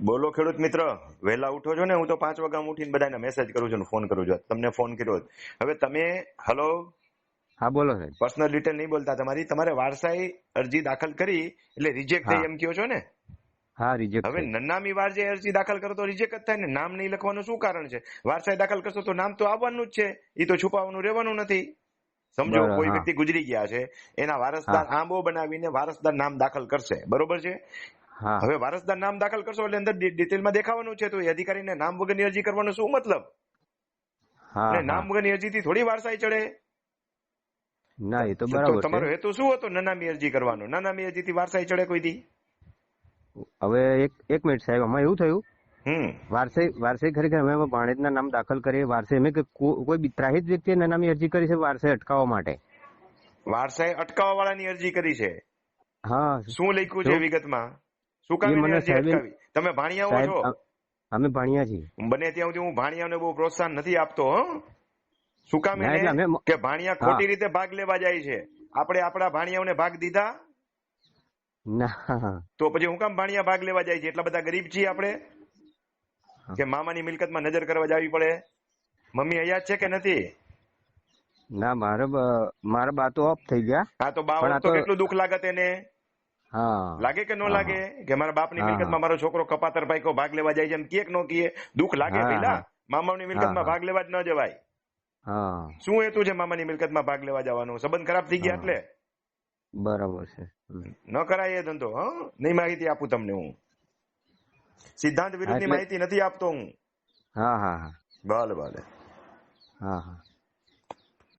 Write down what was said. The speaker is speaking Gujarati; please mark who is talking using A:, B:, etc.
A: બોલો ખેડૂત મિત્ર, વહેલા ઉઠો છો ને? હું તો 5 વાગ્યા ઉઠીને બધાને મેસેજ કરું છું, ફોન કરું છું. તમને ફોન કર્યો. હવે તમે હલો,
B: હા બોલો સાહેબ.
A: પર્સનલ ડિટેલ નહીં બોલતા. તમારે વારસાઈ અરજી દાખલ કરી એટલે રિજેક્ટ થઈ
B: હા
A: એમ કહો છો ને?
B: હા રિજેક્ટ
A: હવે
B: થઈ.
A: નનામી વાર જે અરજી દાખલ કરો તો રિજેક્ટ જ થાય ને. નામ નહીં લખવાનું શું કારણ છે? વારસાઈ દાખલ કરશો તો નામ તો આવવાનું જ છે, એ તો છુપાવવાનું રહેવાનું નથી. સમજો,
B: બરાબર.
A: કોઈ
B: હા
A: વ્યક્તિ ગુજરી ગયા છે, એના
B: હા
A: વારસદાર આંબો બનાવીને વારસદાર નામ દાખલ કરશે, બરોબર છે?
B: હા
A: હવે વારસદાર નામ દાખલ કરશો એટલે અંદર ડિટેલમાં દેખાવાનું છે, તો એ અધિકારીને નામ વગરની અરજી કરવાનો શું મતલબ?
B: હા
A: અને
B: હા
A: નામ વગરની અરજીથી થોડી વારસાઈ ચડે.
B: ના એ તો
A: તો
B: બરાબર છે.
A: તમારો હેતુ શું હતો નનામી અરજી કરવાનો? નનામી અરજીથી વારસાઈ ચડે કોઈથી?
B: હવે એક મિનિટ સાહેબ, આમાં એવું થયું
A: હમ
B: વારસાઈ ખરેખર અમે ભાણેજના નામ દાખલ કરીએ વારસાઈ અમે કોઈ ત્રાહિત વ્યક્તિએ નામની અરજી કરી છે વારસાઈ અટકાવવા માટે.
A: વારસાઈ અટકાવવા વાળાની અરજી કરી છે.
B: હા
A: શું લખ્યું છે
B: તો
A: વિગતમાં? શું
B: એ
A: કામ એની
B: મને
A: અરજી
B: સાહેબ
A: અટકાવી? તમે ભાણિયાઓ
B: સાહેબ
A: છો?
B: અમે ભણ્યા છીએ.
A: બને ત્યાં સુધી હું ભાણિયાઓને બહુ પ્રોત્સાહન નથી આપતો. શું કામ?
B: ના
A: એને
B: એટલે અમે
A: કે ભાણિયા
B: હા
A: ખોટી રીતે ભાગ લેવા જાય છે. આપણે આપણા ભાણિયાઓને ભાગ દીધા
B: ના
A: તો પછી હું કામ ભાણિયા ભાગ લેવા જાય છે? એટલા બધા ગરીબ છીએ આપણે કે મામાની મિલકતમાં નજર કરવા જાવી પડે? મમ્મી હયાત છે કે નથી?
B: ના મારા બા તો ઓફ થઈ ગયા.
A: હા, તો બા
B: પણ
A: હોત
B: આ
A: તો
B: તો
A: કેટલું દુઃખ લાગત એને?
B: હા
A: લાગે કે ન
B: હા
A: લાગે? કે મારા બાપની
B: હા
A: મિલકતમાં મારો છોકરો કપાતર પાઈકો ભાગ લેવા જાય છે, એમ કે નો કીએ? દુઃખ લાગે
B: હા
A: પેલા.
B: હા
A: મામાની
B: હા
A: મિલકતમાં
B: હા
A: ભાગ લેવા જ ન જવાય.
B: હા
A: શું હેતુ છે મામાની મિલકતમાં ભાગ લેવા જવાનું? સંબંધ ખરાબ થઈ ગયા
B: હા
A: એટલે
B: બરાબર છે.
A: ન કરાય એ ધંધો. નહીં માહિતી આપું તમને હું. સિદ્ધાંત
B: હા
A: વિરુદ્ધની
B: એટલે
A: માહિતી નથી આપતો હું.
B: હા હા હા
A: ભલે ભલે.
B: હા હા